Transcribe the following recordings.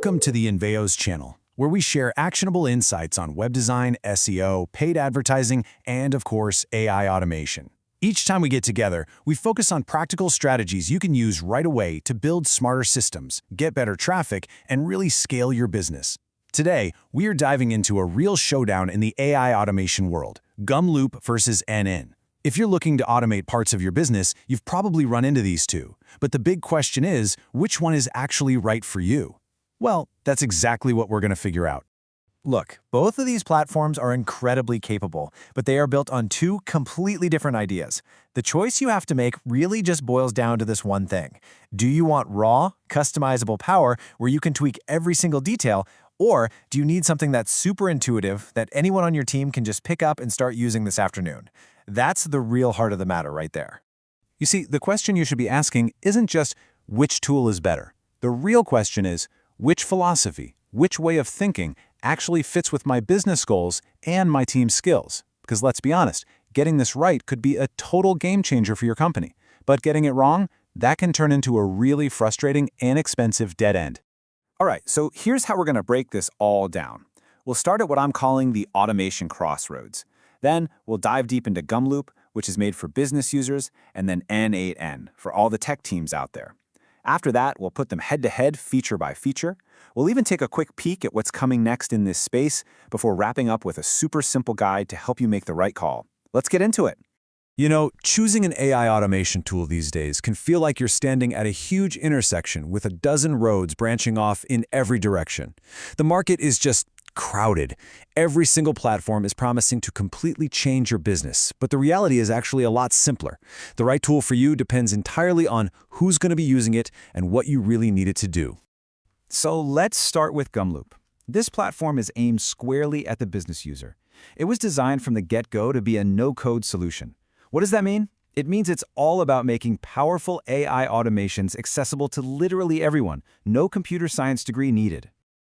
Welcome to the Inveos channel, where we share actionable insights on web design, SEO, paid advertising, and of course, AI automation. Each time we get together, we focus on practical strategies you can use right away to build smarter systems, get better traffic, and really scale your business. Today, we are diving into a real showdown in the AI automation world, Gumloop versus n8n. If you're looking to automate parts of your business, you've probably run into these two. But the big question is, which one is actually right for you? Well, that's exactly what we're going to figure out. Look, both of these platforms are incredibly capable, but they are built on two completely different ideas. The choice you have to make really just boils down to this one thing. Do you want raw, customizable power where you can tweak every single detail, or do you need something that's super intuitive that anyone on your team can just pick up and start using this afternoon? That's the real heart of the matter right there. You see, the question you should be asking isn't just which tool is better. The real question is, which philosophy, which way of thinking actually fits with my business goals and my team's skills? Because let's be honest, getting this right could be a total game changer for your company. But getting it wrong, that can turn into a really frustrating and expensive dead end. All right, so here's how we're going to break this all down. We'll start at what I'm calling the automation crossroads. Then we'll dive deep into Gumloop, which is made for business users, and then n8n for all the tech teams out there. After that, we'll put them head-to-head, feature by feature. We'll even take a quick peek at what's coming next in this space before wrapping up with a super simple guide to help you make the right call. Let's get into it. You know, choosing an AI automation tool these days can feel like you're standing at a huge intersection with a dozen roads branching off in every direction. The market is just crowded. Every single platform is promising to completely change your business, but the reality is actually a lot simpler. The right tool for you depends entirely on who's going to be using it and what you really need it to do. So let's start with Gumloop. This platform is aimed squarely at the business user. It was designed from the get-go to be a no-code solution. What does that mean? It means it's all about making powerful AI automations accessible to literally everyone. No computer science degree needed.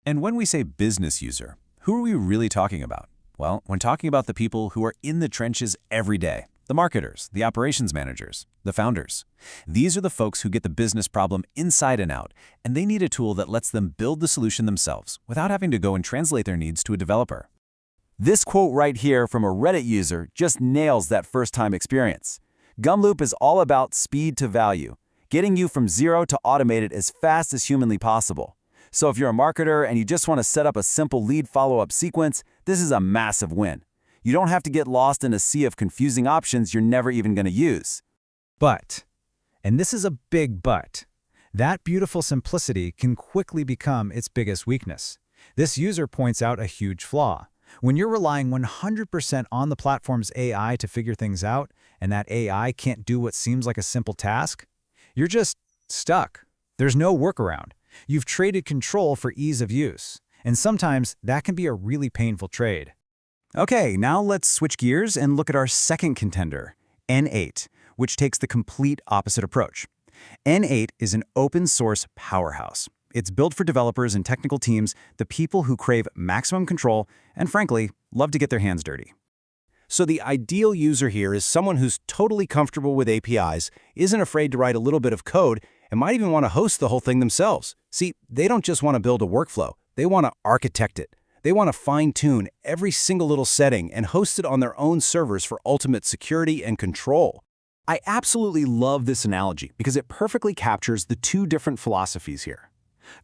And when we say business user, who are we really talking about? Well, when talking about the people who are in the trenches every day, the marketers, the operations managers, the founders. These are the folks who get the business problem inside and out, and they need a tool that lets them build the solution themselves without having to go and translate their needs to a developer. This quote right here from a Reddit user just nails that first-time experience. Gumloop is all about speed to value, getting you from zero to automated as fast as humanly possible. So if you're a marketer and you just want to set up a simple lead follow-up sequence, this is a massive win. You don't have to get lost in a sea of confusing options you're never even going to use. But, and this is a big but, that beautiful simplicity can quickly become its biggest weakness. This user points out a huge flaw. When you're relying 100% on the platform's AI to figure things out, and that AI can't do what seems like a simple task, you're just stuck. There's no workaround. You've traded control for ease of use, and sometimes that can be a really painful trade. Okay, now let's switch gears and look at our second contender, n8, which takes the complete opposite approach. n8 is an open-source powerhouse. It's built for developers and technical teams, the people who crave maximum control and, frankly, love to get their hands dirty. So the ideal user here is someone who's totally comfortable with APIs, isn't afraid to write a little bit of code, and might even want to host the whole thing themselves. See, they don't just want to build a workflow. They want to architect it. They want to fine-tune every single little setting and host it on their own servers for ultimate security and control. I absolutely love this analogy because it perfectly captures the two different philosophies here.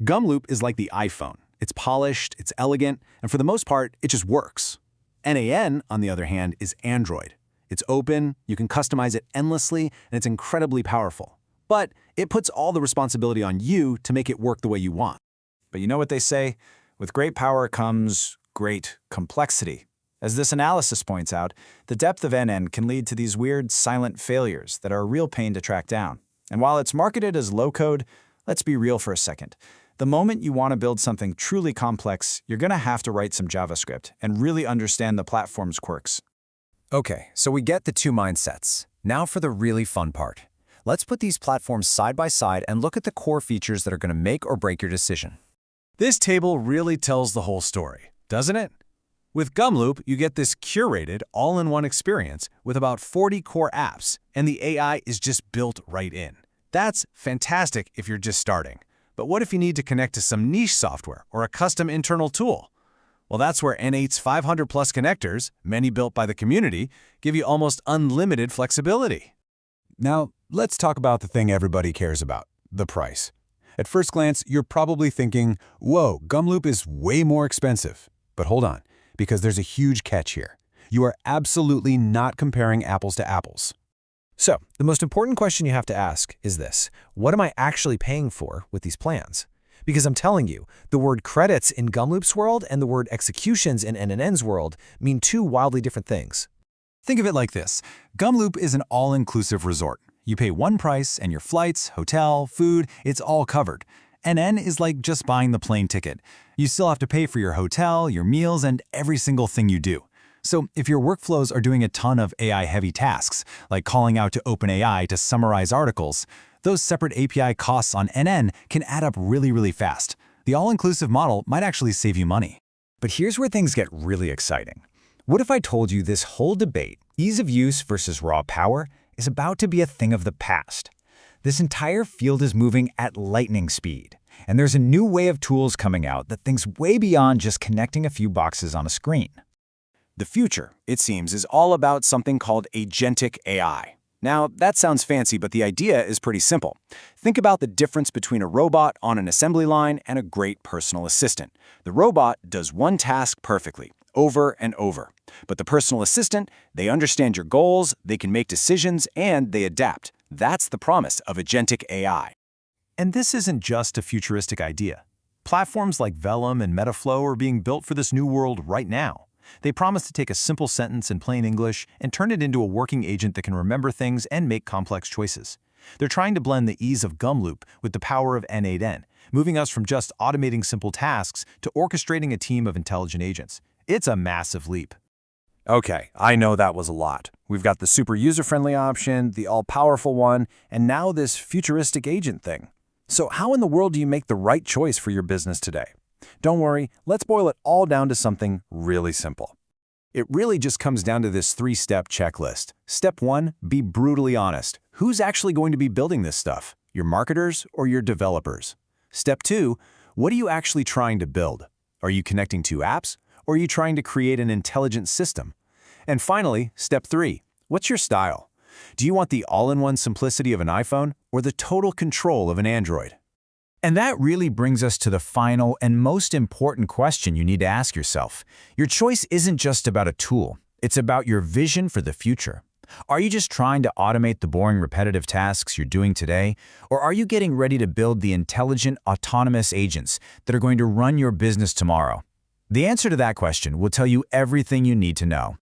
Gumloop is like the iPhone. It's polished, it's elegant, and for the most part, it just works. n8n, on the other hand, is Android. It's open, you can customize it endlessly, and it's incredibly powerful. But it puts all the responsibility on you to make it work the way you want. But you know what they say? With great power comes great complexity. As this analysis points out, the depth of n8n can lead to these weird silent failures that are a real pain to track down. And while it's marketed as low-code, let's be real for a second. The moment you want to build something truly complex, you're going to have to write some JavaScript and really understand the platform's quirks. Okay, so we get the two mindsets. Now for the really fun part. Let's put these platforms side by side and look at the core features that are going to make or break your decision. This table really tells the whole story, doesn't it? With Gumloop, you get this curated, all-in-one experience with about 40 core apps, and the AI is just built right in. That's fantastic if you're just starting. But what if you need to connect to some niche software or a custom internal tool? Well, that's where n8's 500-plus connectors, many built by the community, give you almost unlimited flexibility. Now, let's talk about the thing everybody cares about, the price. At first glance, you're probably thinking, whoa, Gumloop is way more expensive. But hold on, because there's a huge catch here. You are absolutely not comparing apples to apples. So, the most important question you have to ask is this: what am I actually paying for with these plans? Because I'm telling you, the word credits in Gumloop's world and the word executions in n8n's world mean two wildly different things. Think of it like this. Gumloop is an all-inclusive resort. You pay one price and your flights, hotel, food, it's all covered. n8n is like just buying the plane ticket. You still have to pay for your hotel, your meals, and every single thing you do. So if your workflows are doing a ton of AI-heavy tasks, like calling out to OpenAI to summarize articles, those separate API costs on n8n can add up really fast. The all-inclusive model might actually save you money. But here's where things get really exciting. What if I told you this whole debate, ease of use versus raw power, is about to be a thing of the past? This entire field is moving at lightning speed, and there's a new way of tools coming out that thinks way beyond just connecting a few boxes on a screen. The future, it seems, is all about something called Agentic AI. Now, that sounds fancy, but the idea is pretty simple. Think about the difference between a robot on an assembly line and a great personal assistant. The robot does one task perfectly, over and over. But the personal assistant, they understand your goals, they can make decisions, and they adapt. That's the promise of Agentic AI. And this isn't just a futuristic idea. Platforms like Vellum and Metalflow are being built for this new world right now. They promise to take a simple sentence in plain English and turn it into a working agent that can remember things and make complex choices. They're trying to blend the ease of Gumloop with the power of n8n, moving us from just automating simple tasks to orchestrating a team of intelligent agents. It's a massive leap. Okay, I know that was a lot. We've got the super user-friendly option, the all-powerful one, and now this futuristic agent thing. So how in the world do you make the right choice for your business today? Don't worry, let's boil it all down to something really simple. It really just comes down to this 3-step checklist. Step 1, be brutally honest. Who's actually going to be building this stuff? Your marketers or your developers? Step 2, what are you actually trying to build? Are you connecting 2 apps? Or are you trying to create an intelligent system? And finally, step 3, what's your style? Do you want the all-in-one simplicity of an iPhone or the total control of an Android? And that really brings us to the final and most important question you need to ask yourself. Your choice isn't just about a tool. It's about your vision for the future. Are you just trying to automate the boring, repetitive tasks you're doing today? Or are you getting ready to build the intelligent, autonomous agents that are going to run your business tomorrow? The answer to that question will tell you everything you need to know.